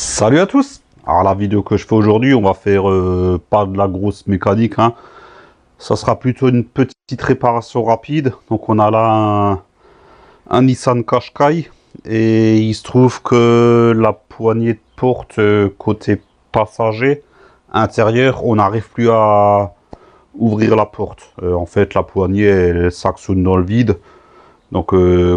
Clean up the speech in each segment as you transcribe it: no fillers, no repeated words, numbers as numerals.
Salut à tous. Alors la vidéo que je fais aujourd'hui, on va faire pas de la grosse mécanique, hein. Ça sera plutôt une petite réparation rapide. Donc on a là un Nissan Qashqai et il se trouve que la poignée de porte côté passager intérieur, on n'arrive plus à ouvrir la porte. En fait, la poignée elle s'actionne dans le vide. Donc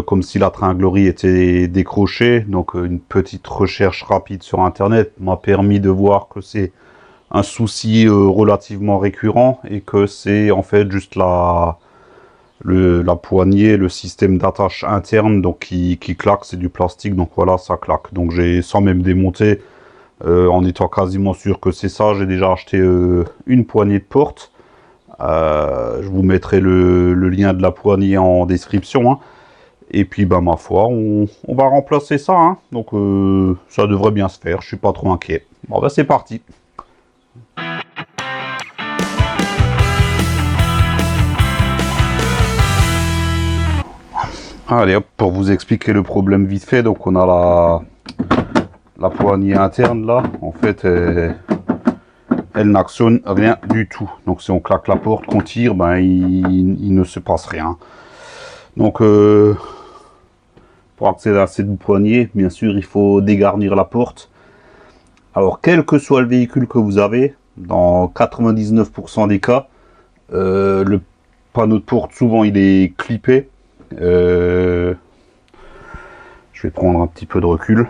comme si la tringlerie était décrochée, donc une petite recherche rapide sur internet m'a permis de voir que c'est un souci relativement récurrent et que c'est en fait juste la poignée, le système d'attache interne donc qui claque, c'est du plastique, donc voilà, ça claque. Donc j'ai, sans même démonter, en étant quasiment sûr que c'est ça, j'ai déjà acheté une poignée de porte. Je vous mettrai le lien de la poignée en description, hein. Et puis bah ma foi, on va remplacer ça, hein. Donc ça devrait bien se faire, je suis pas trop inquiet. Bon bah c'est parti. Allez hop, pour vous expliquer le problème vite fait, donc on a la poignée interne là, en fait elle n'actionne rien du tout. Donc si on claque la porte, qu'on tire, ben il ne se passe rien. Donc pour accéder à cette poignée, bien sûr, il faut dégarnir la porte. Alors quel que soit le véhicule que vous avez, dans 99% des cas, le panneau de porte, souvent il est clippé. Je vais prendre un petit peu de recul,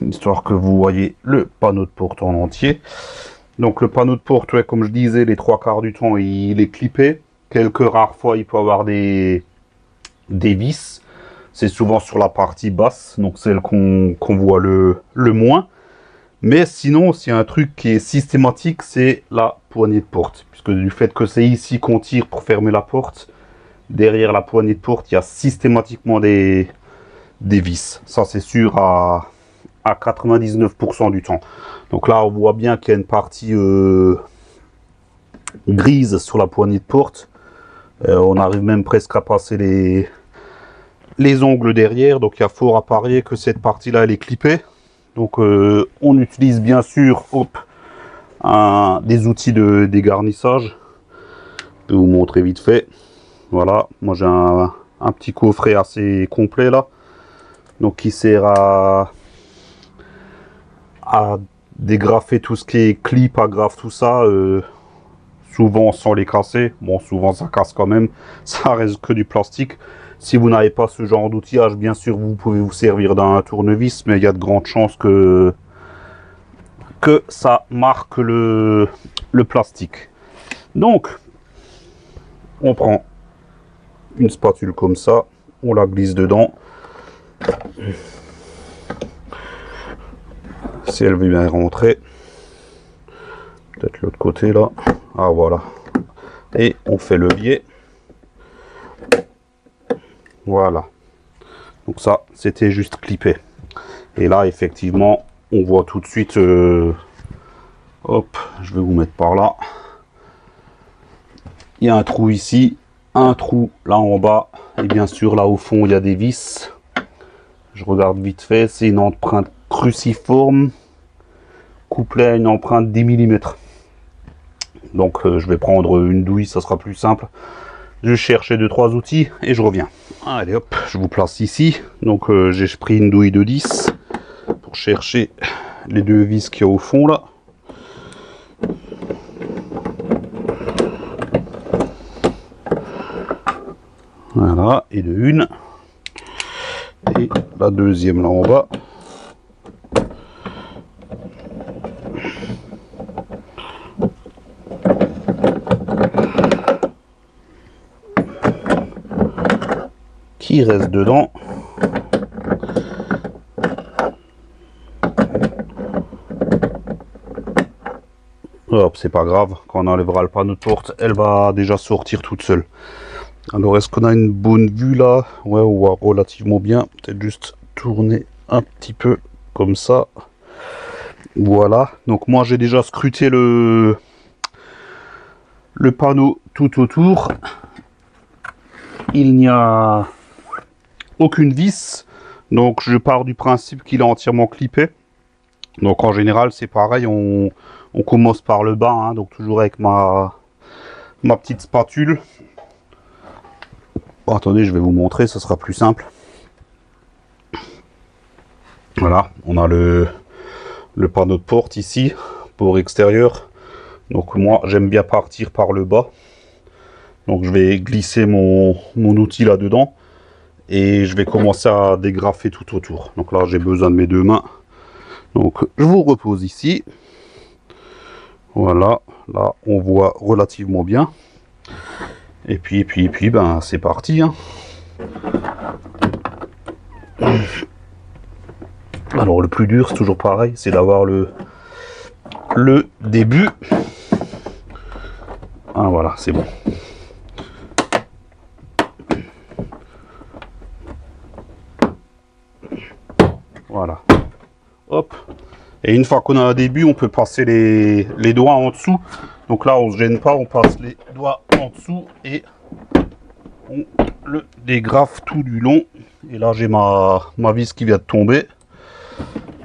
histoire que vous voyez le panneau de porte en entier. Donc le panneau de porte, ouais, comme je disais, les 3/4 du temps, il est clippé. Quelques rares fois, il peut avoir des vis. C'est souvent sur la partie basse, donc celle qu'on voit le moins. Mais sinon, s'il y a un truc qui est systématique, c'est la poignée de porte. Puisque du fait que c'est ici qu'on tire pour fermer la porte, derrière la poignée de porte, il y a systématiquement des vis. Ça, c'est sûr à 99% du temps. Donc là, on voit bien qu'il y a une partie grise sur la poignée de porte. On arrive même presque à passer les ongles derrière. Donc il y a fort à parier que cette partie-là, elle est clippée. Donc on utilise bien sûr des outils de dégarnissage. Je vais vous montrer vite fait. Voilà, moi j'ai un petit coffret assez complet là. Donc qui sert à dégrafer tout ce qui est clip, agrafe, tout ça, souvent sans les casser. Bon, souvent ça casse quand même, ça reste que du plastique. Si vous n'avez pas ce genre d'outillage, bien sûr vous pouvez vous servir d'un tournevis, mais il y a de grandes chances que ça marque le plastique. Donc on prend une spatule comme ça, on la glisse dedans. Si elle veut bien rentrer, peut-être l'autre côté là, ah voilà, et on fait le biais, voilà. Donc ça, c'était juste clippé, et là effectivement on voit tout de suite, hop, je vais vous mettre par là, il y a un trou ici, un trou là en bas, et bien sûr là au fond il y a des vis. Je regarde vite fait, c'est une empreinte cruciforme couplée à une empreinte 10 mm. Donc je vais prendre une douille, ça sera plus simple. Je vais chercher 2-3 outils et je reviens. Allez hop, je vous place ici. Donc j'ai pris une douille de 10 pour chercher les deux vis qu'il y a au fond là. Voilà, et de une. Et la deuxième là en bas. Qui reste dedans. Hop, c'est pas grave, quand on enlèvera le panneau de porte, elle va déjà sortir toute seule. Alors est-ce qu'on a une bonne vue là? Ouais, on voit relativement bien. Peut-être juste tourner un petit peu comme ça. Voilà, donc moi j'ai déjà scruté le panneau tout autour. Il n'y a aucune vis, donc je pars du principe qu'il est entièrement clippé. Donc en général c'est pareil, on commence par le bas, hein, donc toujours avec ma petite spatule. Bon, attendez, je vais vous montrer, ça sera plus simple. Voilà, on a le panneau de porte ici, pour extérieur. Donc moi j'aime bien partir par le bas. Donc je vais glisser mon outil là-dedans. Et je vais commencer à dégrafer tout autour. Donc là j'ai besoin de mes deux mains. Donc je vous repose ici. Voilà, là on voit relativement bien. Et puis ben c'est parti, hein. Alors le plus dur c'est toujours pareil, c'est d'avoir le début. Ah voilà, c'est bon. Voilà. Hop. Et une fois qu'on a un début, on peut passer les doigts en dessous. Donc là, on se gêne pas, on passe les doigts en dessous et on le dégrafe tout du long. Et là, j'ai ma vis qui vient de tomber.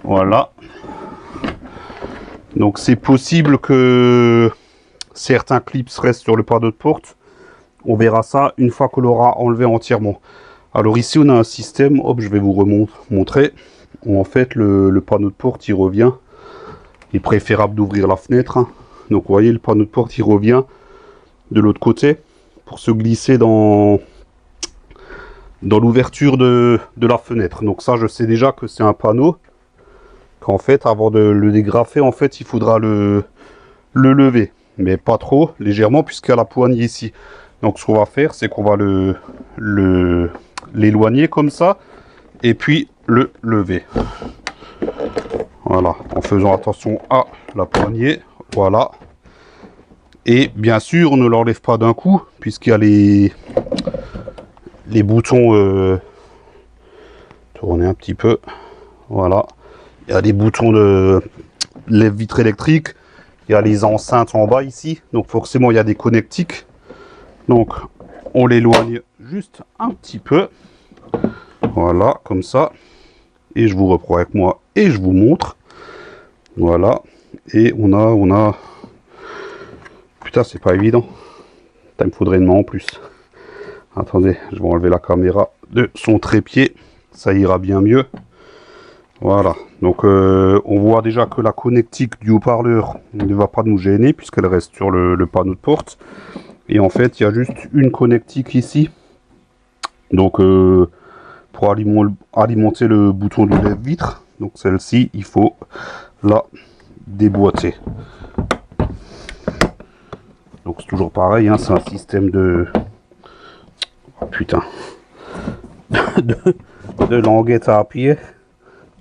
Voilà. Donc c'est possible que certains clips restent sur le panneau de porte. On verra ça une fois qu'on l'aura enlevé entièrement. Alors ici, on a un système, hop, je vais vous remontrer. Où en fait, le panneau de porte, il revient. Il est préférable d'ouvrir la fenêtre, hein. Donc vous voyez, le panneau de porte, il revient de l'autre côté pour se glisser dans l'ouverture de la fenêtre. Donc ça, je sais déjà que c'est un panneau. Qu'en fait, avant de le dégrafer, en fait, il faudra le lever. Mais pas trop, légèrement, puisqu'il y a la poignée ici. Donc ce qu'on va faire, c'est qu'on va l'éloigner comme ça. Et puis le lever. Voilà, en faisant attention à la poignée. Voilà. Et bien sûr, on ne l'enlève pas d'un coup, puisqu'il y a les boutons. Tourner un petit peu. Voilà. Il y a des boutons de lève-vitre électrique. Il y a les enceintes en bas ici. Donc forcément, il y a des connectiques. Donc, on l'éloigne juste un petit peu. Voilà, comme ça. Et je vous reprends avec moi et je vous montre. Voilà. Et on a... Putain, c'est pas évident. Il me faudrait une main en plus. Attendez, je vais enlever la caméra de son trépied. Ça ira bien mieux. Voilà. Donc, on voit déjà que la connectique du haut-parleur ne va pas nous gêner puisqu'elle reste sur le panneau de porte. Et en fait, il y a juste une connectique ici. Donc, pour alimenter le bouton de lève-vitre. Donc, celle-ci, il faut la déboîter. Donc, c'est toujours pareil, hein, c'est un système de... Oh, putain. de languette à pied.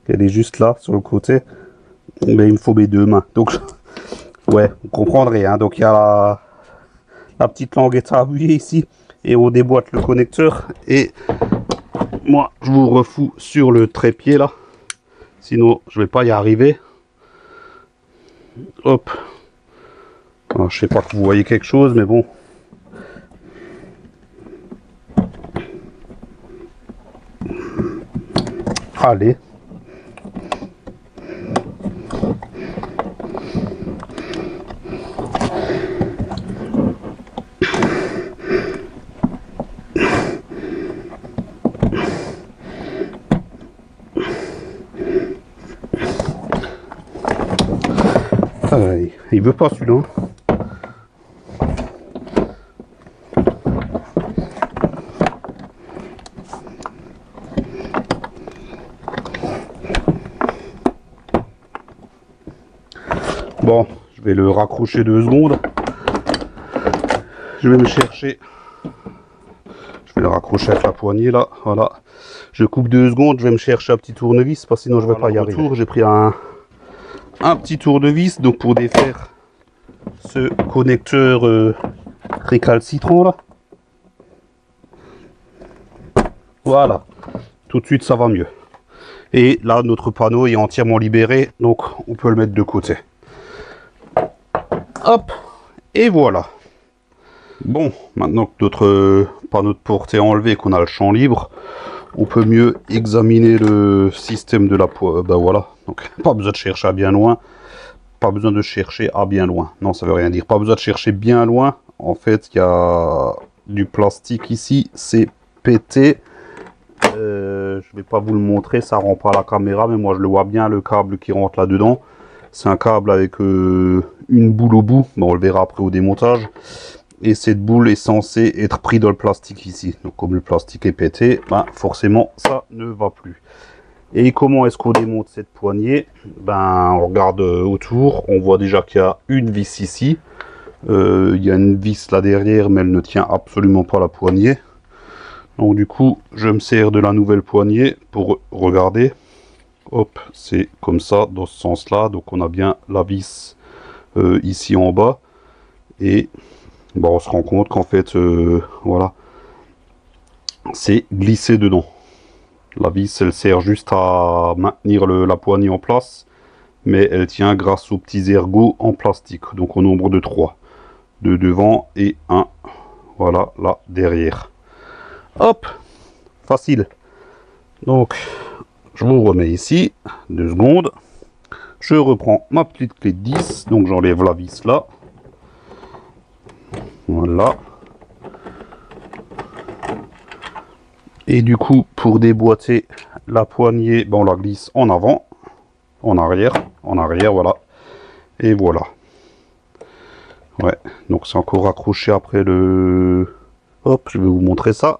Elle est juste là, sur le côté. Mais il me faut mes deux mains. Donc, ouais, vous comprendrez. Hein, donc, il y a la petite languette à appuyer ici. Et on déboîte le connecteur. Et moi, je vous refous sur le trépied, là. Sinon, je vais pas y arriver. Hop. Alors, je sais pas que vous voyez quelque chose, mais bon. Allez. Il veut pas celui-là. Bon, je vais le raccrocher 2 secondes. Je vais me chercher. Je vais le raccrocher avec la poignée là. Voilà. Je coupe 2 secondes. Je vais me chercher un petit tournevis parce que sinon je vais pas y arriver. J'ai pris un petit tournevis donc pour défaire ce connecteur récalcitrant là. Voilà. Tout de suite ça va mieux. Et là notre panneau est entièrement libéré donc on peut le mettre de côté. Hop, et voilà. Bon, maintenant que notre panneau de porte est enlevé, qu'on a le champ libre, on peut mieux examiner le système de la poignée. Ben voilà, donc pas besoin de chercher à bien loin. Pas besoin de chercher à bien loin. Non, ça veut rien dire. Pas besoin de chercher bien loin. En fait, il y a du plastique ici. C'est pété. Je vais pas vous le montrer. Ça rend pas à la caméra. Mais moi, je le vois bien, le câble qui rentre là-dedans. C'est un câble avec une boule au bout. Bon, on le verra après au démontage. Et cette boule est censée être prise dans le plastique ici. Donc, comme le plastique est pété, ben, forcément, ça ne va plus. Et comment est-ce qu'on démonte cette poignée? Ben, on regarde autour, on voit déjà qu'il y a une vis ici. Il y a une vis là derrière, mais elle ne tient absolument pas la poignée. Donc du coup, je me sers de la nouvelle poignée pour regarder. Hop, c'est comme ça, dans ce sens-là. Donc on a bien la vis ici en bas. Et bon, on se rend compte qu'en fait, voilà, c'est glissé dedans. La vis, elle sert juste à maintenir la poignée en place, mais elle tient grâce aux petits ergots en plastique, donc au nombre de 3. 2 devant et 1, voilà, là, derrière. Hop, facile. Donc, je vous remets ici, 2 secondes. Je reprends ma petite clé de 10, donc j'enlève la vis là. Voilà. Et du coup, pour déboîter la poignée, ben on la glisse en avant, en arrière, voilà. Et voilà. Ouais, donc c'est encore accroché après le... Hop, je vais vous montrer ça.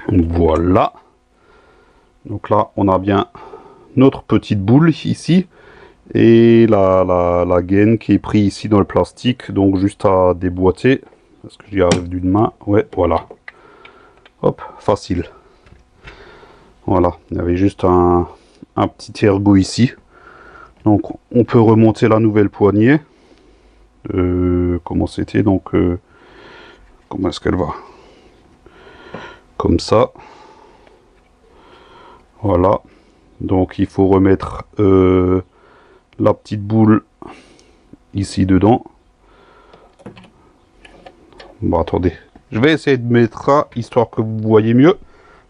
Voilà. Donc là, on a bien notre petite boule ici. Et la gaine qui est prise ici dans le plastique. Donc juste à déboîter. Est-ce que j'y arrive d'une main? Ouais, voilà. Hop, facile. Voilà, il y avait juste un petit ergot ici. Donc on peut remonter la nouvelle poignée. Comment c'était? Donc comment est-ce qu'elle va? Comme ça. Voilà. Donc il faut remettre la petite boule ici dedans. Bon, attendez. Je vais essayer de mettre ça, histoire que vous voyez mieux.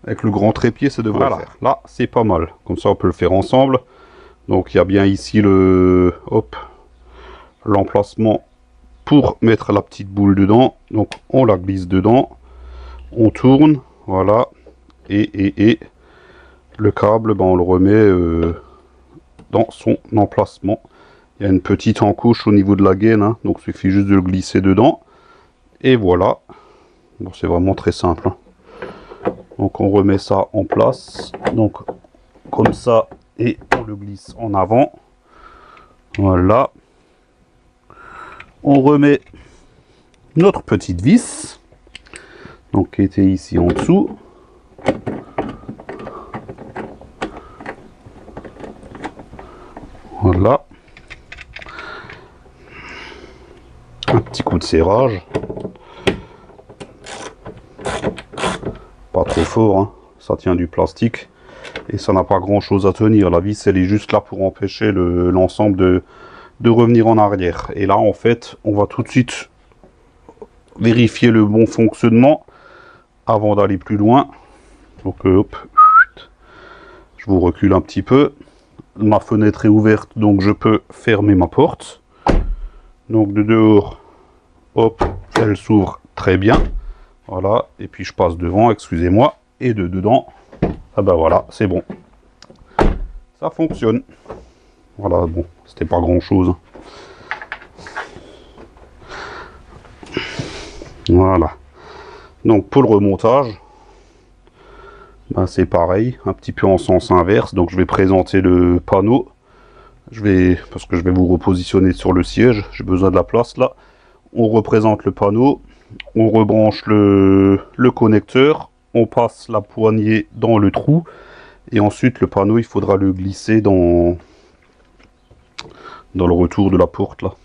Avec le grand trépied, ça devrait faire. Là, c'est pas mal. Comme ça, on peut le faire ensemble. Donc, il y a bien ici le... Hop. L'emplacement pour mettre la petite boule dedans. Donc, on la glisse dedans. On tourne. Voilà. Et le câble, ben, on le remet dans son emplacement. Il y a une petite encoche au niveau de la gaine. Hein, donc, il suffit juste de le glisser dedans. Et voilà. Bon, c'est vraiment très simple. Hein. Donc on remet ça en place. Donc comme ça. Et on le glisse en avant. Voilà. On remet notre petite vis. Donc qui était ici en dessous. Voilà. Un petit coup de serrage. Pas trop fort, hein. Ça tient du plastique. Et ça n'a pas grand chose à tenir. La vis, elle est juste là pour empêcher l'ensemble de revenir en arrière. Et là, en fait, on va tout de suite vérifier le bon fonctionnement avant d'aller plus loin. Donc, hop. Je vous recule un petit peu. Ma fenêtre est ouverte, donc je peux fermer ma porte. Donc, de dehors, hop, elle s'ouvre très bien. Voilà, et puis je passe devant, excusez-moi, et de dedans, ah ben voilà, c'est bon. Ça fonctionne. Voilà, bon, c'était pas grand-chose. Voilà. Donc pour le remontage, ben c'est pareil, un petit peu en sens inverse. Donc je vais présenter le panneau. Parce que je vais vous repositionner sur le siège, j'ai besoin de la place là. On représente le panneau. On rebranche le connecteur, on passe la poignée dans le trou et ensuite le panneau il faudra le glisser dans le retour de la porte là.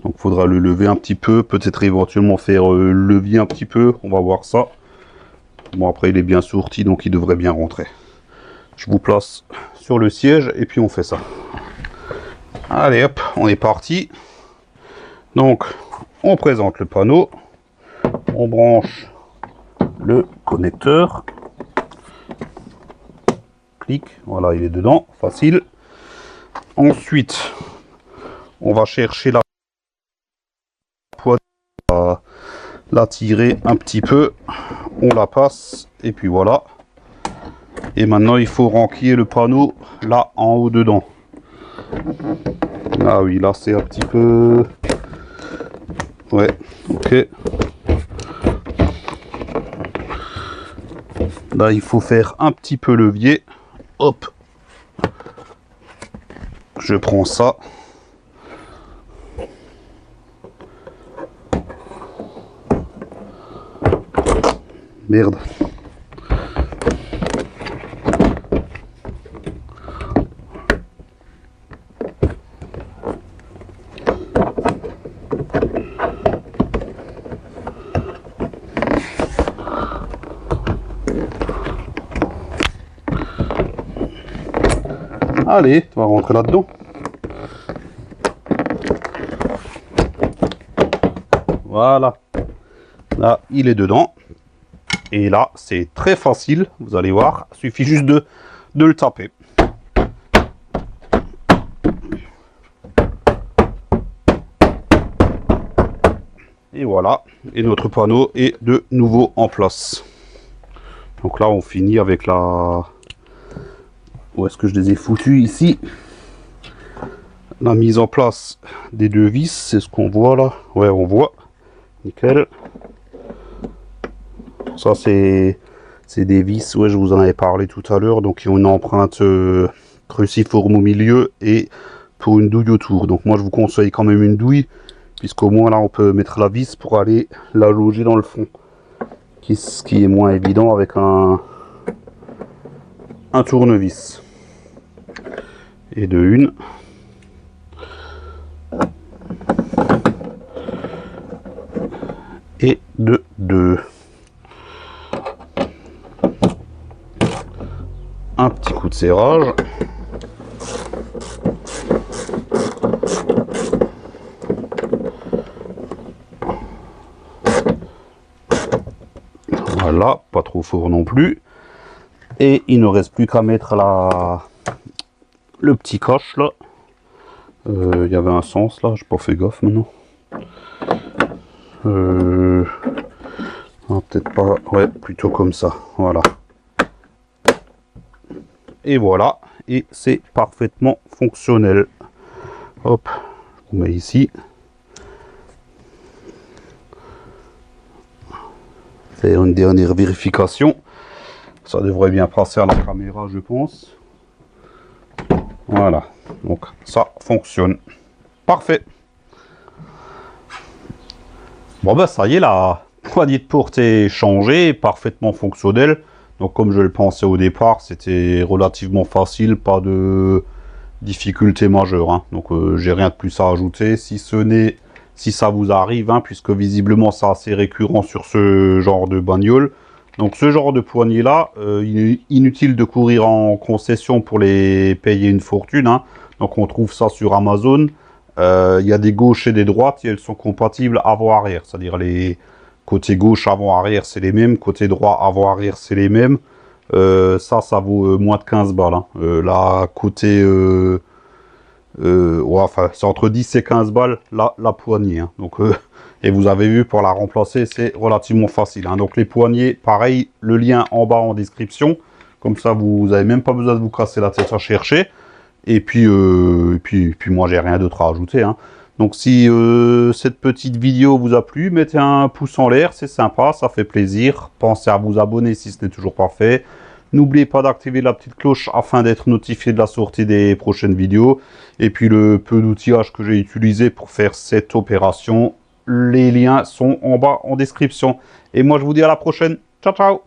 Donc il faudra le lever un petit peu, peut-être éventuellement faire levier un petit peu, on va voir ça. Bon après il est bien sorti donc il devrait bien rentrer. Je vous place sur le siège et puis on fait ça. Allez hop, on est parti. Donc on présente le panneau. On branche le connecteur. Clic, voilà, il est dedans, facile. Ensuite, on va chercher la poignée, la tirer un petit peu, on la passe, et puis voilà. Et maintenant, il faut renquiller le panneau là en haut dedans. Ah oui, là c'est un petit peu... Ouais, ok. Là, il faut faire un petit peu levier. Hop. Je prends ça. Merde. Allez, tu vas rentrer là-dedans. Voilà. Là, il est dedans. Et là, c'est très facile. Vous allez voir. Il suffit juste de le taper. Et voilà. Et notre panneau est de nouveau en place. Donc là, on finit avec la... Où est-ce que je les ai foutus ici? La mise en place des deux vis, c'est ce qu'on voit là. Ouais, on voit. Nickel. Ça, c'est des vis, ouais, je vous en avais parlé tout à l'heure. Donc, ils ont une empreinte cruciforme au milieu et pour une douille autour. Donc, moi, je vous conseille quand même une douille, puisqu'au moins, là, on peut mettre la vis pour aller la loger dans le fond. Ce qui est moins évident avec un tournevis. Et de une. Et de deux. Un petit coup de serrage. Voilà, pas trop fort non plus. Et il ne reste plus qu'à mettre le petit coche là. Il y avait un sens là, j'ai pas fait gaffe maintenant. Peut-être pas, ouais, plutôt comme ça, voilà. Et voilà, et c'est parfaitement fonctionnel. Hop, je vous mets ici. Faire une dernière vérification. Ça devrait bien passer à la caméra, je pense. Voilà, donc ça fonctionne. Parfait. Bon ben ça y est, la poignée de porte est changée, parfaitement fonctionnelle. Donc comme je le pensais au départ, c'était relativement facile, pas de difficulté majeure. Hein. Donc j'ai rien de plus à ajouter, si ce n'est, si ça vous arrive, hein, puisque visiblement c'est assez récurrent sur ce genre de bagnole. Donc ce genre de poignée là, il est inutile de courir en concession pour les payer une fortune. Hein. Donc on trouve ça sur Amazon. Il y a des gauches et des droites et elles sont compatibles avant-arrière. C'est-à-dire les côtés gauche avant-arrière c'est les mêmes, côté droit avant-arrière c'est les mêmes. Ça vaut moins de 15 balles. Hein. Là, côté... ouais, enfin, c'est entre 10 et 15 balles la poignée. Hein. Donc, et vous avez vu, pour la remplacer, c'est relativement facile. Hein. Donc les poignées, pareil, le lien en bas en description. Comme ça, vous n'avez même pas besoin de vous casser la tête à chercher. Et puis moi, j'ai rien d'autre à ajouter. Hein. Donc si cette petite vidéo vous a plu, mettez un pouce en l'air, c'est sympa, ça fait plaisir. Pensez à vous abonner si ce n'est toujours pas fait. N'oubliez pas d'activer la petite cloche afin d'être notifié de la sortie des prochaines vidéos. Et puis le peu d'outillage que j'ai utilisé pour faire cette opération, les liens sont en bas en description. Et moi je vous dis à la prochaine. Ciao ciao.